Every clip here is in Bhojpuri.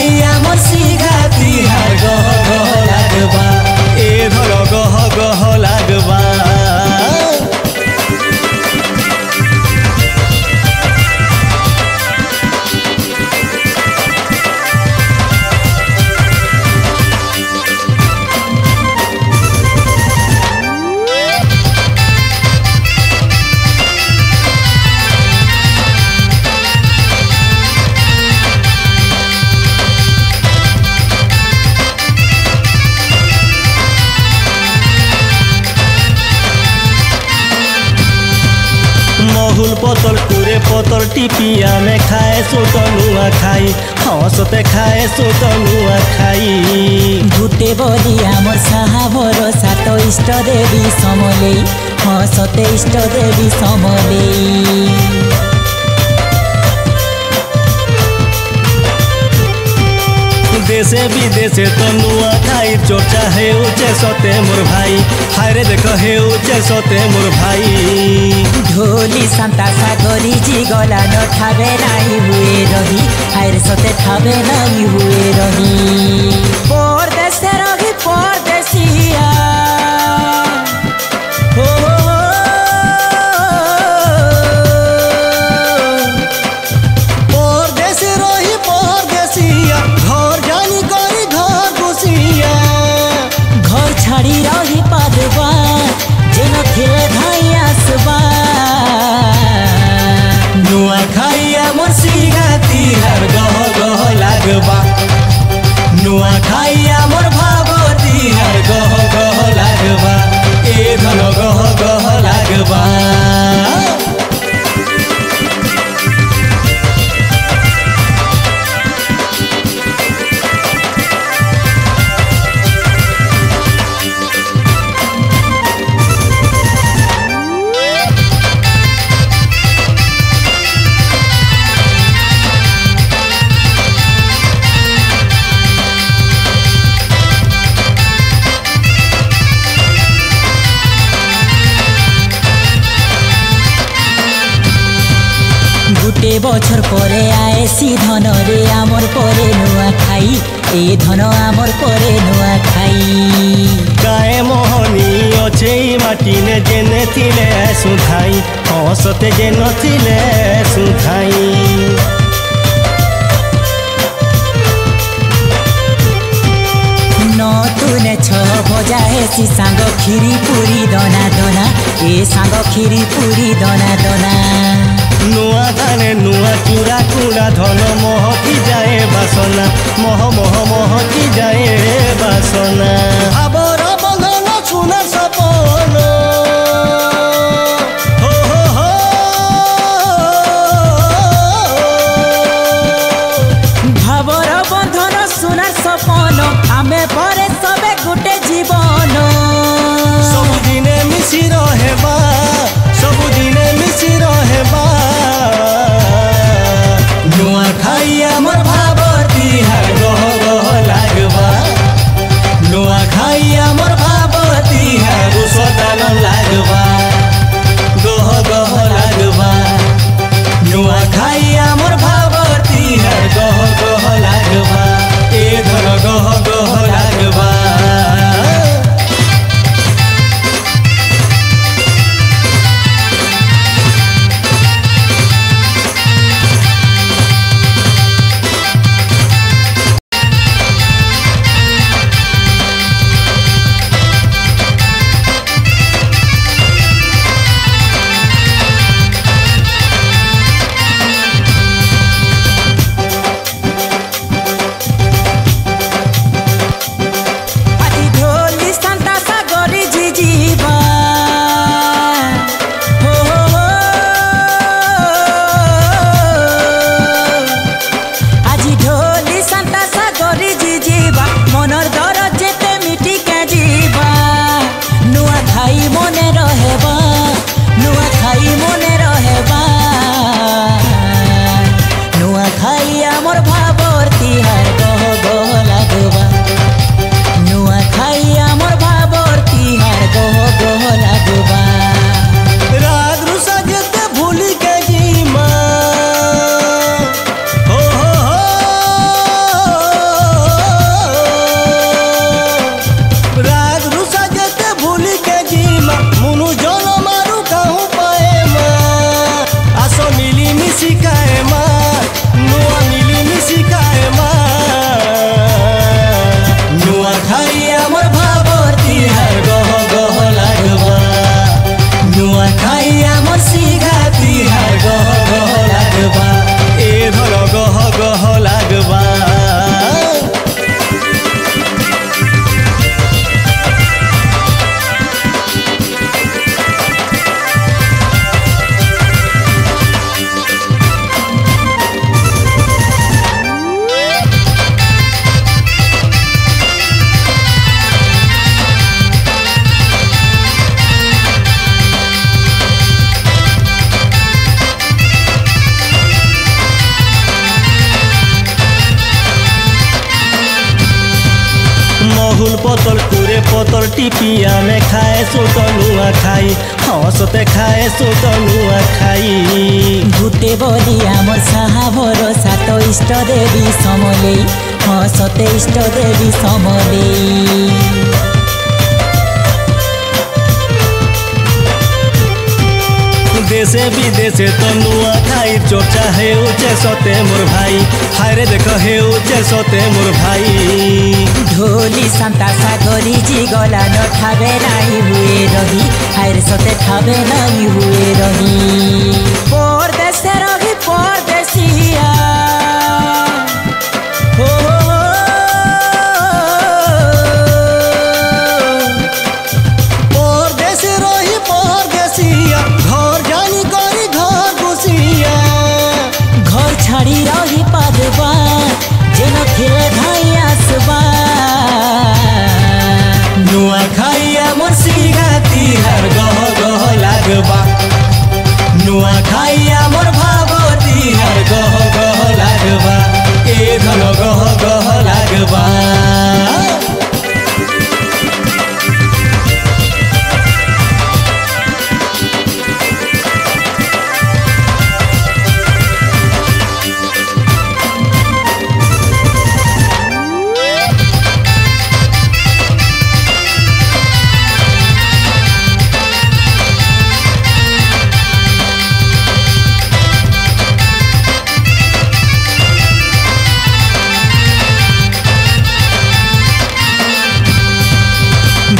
खाई आमर सिघा तिहार गह गह लागबा ए धन गह गह लागबा। महुल पतल टूरे पतल टिपिया में खाए सोत नुआ खाई हंसते खाए सोत नुआ खाई। गुटे बली आमर साहा भरोसा तो इष्ट देवी समले हंसते इष्ट देवी समले। देशे विदेशे तो नुआ खाई चर्चा हे उचे सते मोर भाई हायरे देख हे उचे सते मोर भाई। ढोली सांता सागरी जी गला न ठावे नहीं हुए रही हायरे सते ठावे नहीं हुए रही। परदेश रही परदेसिया परदेश रही परदेसिया घर जानी गरी घर घुसिया घर छाड़ी रही पादबा जेन थिले धाई आसबा। नुआ खाई आमर सिघा तिहार गह गह लागबा नुआ खाई आमर भाव तिहार गह गह लागबा ए धन गह गह लागबा। गुटे बछर परे आए सी धन रे आमर परे नुआ खाई ए धन आमर परे नुआ खाई। गाए मोहनी अच्छे माटी ने जेने थिले सुधाई हंसते जे नथिले सुधाई। न तुने छ भजा हेसी सांग खीरी पूरी दना दना ए सांग खीरी पूरी दना दना। नुआ धाने नुआ चूड़ा कुड़ा धन महकी जाए बासना मह मह महकी जाए बासना। आबर बंधन सुना सपन हो हो हो भावर बंधन सुना सपन आमे परे सबे गुटे जीवन। सबुदिने मिसी रहेबा सबुदिने मिसी रहेबा नुआ खाई आमर भाव तिहार गह गह लागबा नुआ खाई आमर भाव तिहार सदान लागबा गह गह लागबा नुआ खाई आमर भाव तिहार गह गह लागबा ए धन गह गह लागबा। चूल पतल टूरे पतल टिपी आमे खाए सुत नुआ खाई हसते खाए सुत नुआ खाई गुटे बोली आमर साहा भरोसा तो इष्ट देवी समले हसते इष्ट देवी समले देशे विदेशे तो नुआ खाई चर्चा हेउचे सते मोर भाई हायरे देख हेउचे सते मोर भाई ढोली सांता सागरी जी गला न ठाबे नाई हुए रही हायरे सते ठाबे नाई हुए रही परदेशे रही परदेसिया हो परदेशे रही परदेसिया छाड़ी रही पादबा जेन खेले धाई आसबा नुआ खाइया मोर सिंगा तिहार गह गह लागबा नुआ खाइया मोर भाव तिहार गह गह लागबा ए धन गह गह लागबा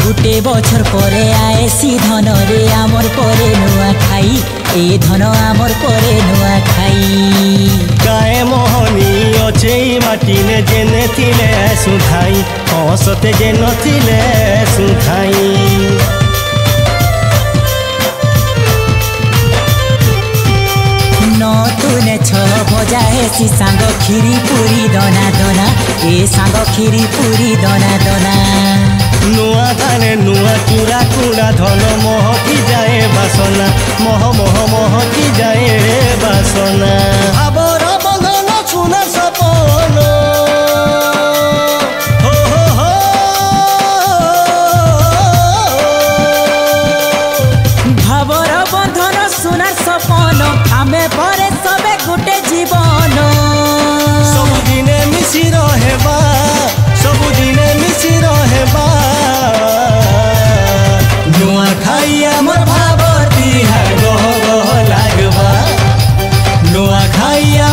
गुटे बछर परे आएसी धन रे आमर परे नुआ खाई ए धन आमर परे नुआ खाई गाए मोहनी अच्छे माटी ने जेने थिले सुधाई हसते जे नथिले सुधाई नतुने छ भजा हेसी सांग खीरी पूरी दना दना ए सांग खीरी पूरी दना दना नुआ धाने नुआ चूड़ा कुड़ा धन महकी जाए बासना मह मह महकी जाए बासना आबर बंधन सुना सपन हो हो हो भावर बंधन सुना सपन आमे परे सबे गुटे जीवन सबुदिने मिसी रहेबा सबुदिने मिसी रहेबा नुआ खाइया मोर भाव तिहार गह गह लागबा नुआ खाइया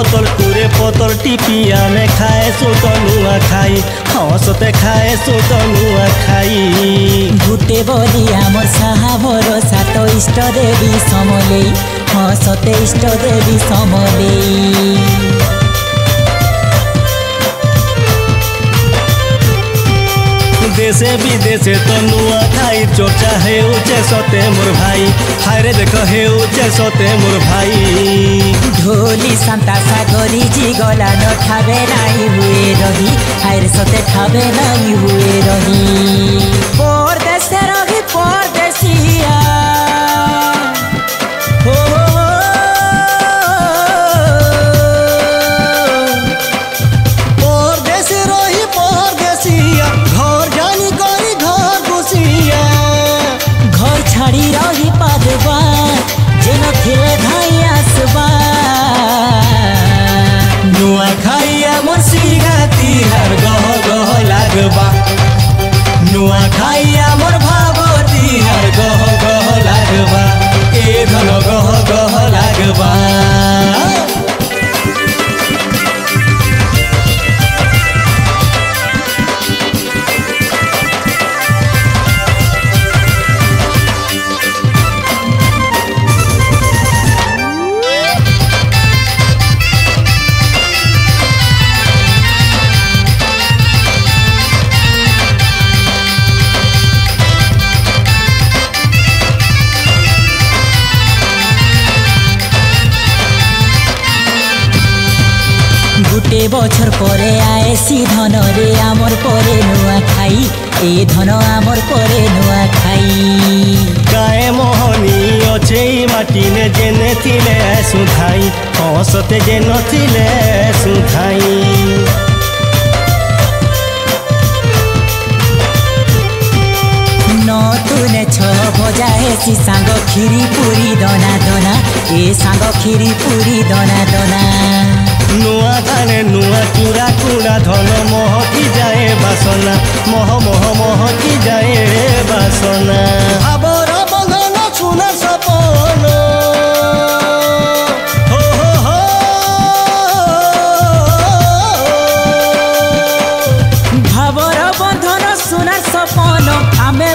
पतल टूरे पतल टिपी आमे खाए सुत नुआ खाई हसते खाए सुत नुआ खाई गुटे बोली आमर साहा भरोसा तो इष्ट देवी समले हसते इष्ट देवी समले देशे विदेशे तो नुआ खाई चर्चा हेउचे सते मोर भाई हायरे देख हेउचे सते मोर भाई ढोली सांता सागरी जी गला न ठाबे नाई हुए रही हायरे सते ठाबे नाई हुए रही परदेशे रही परदेसिया परदेशे रही परदेसिया छाड़ी रही पादबा जेन थिले धाई आसबा नुआ खाइया मोर सिंगा तिहार गह गह लागबा नुआ खाइया मोर भाव तिहार गह गह लागबा ए धन गह गह लागबा गुटे बछर परे आएसी धन रे आमर परे नुआ खाई ए धन आमर परे नुआ खाई गाए मोहनी अच्छे माटी ने जेने थिले सुधाई हसते जे नथिले सुधाई नतुने छ भजा हेसी सांग खीरी पूरी दना दना ए सांग खीरी पूरी दना दना नुआ धाने नुआ चूड़ा चूड़ा धन महकी जाए बासना मह मह महकी जाए बासना आबर बंधन सुना सपन हो हो हो भावर बंधन सुनार सपन आमे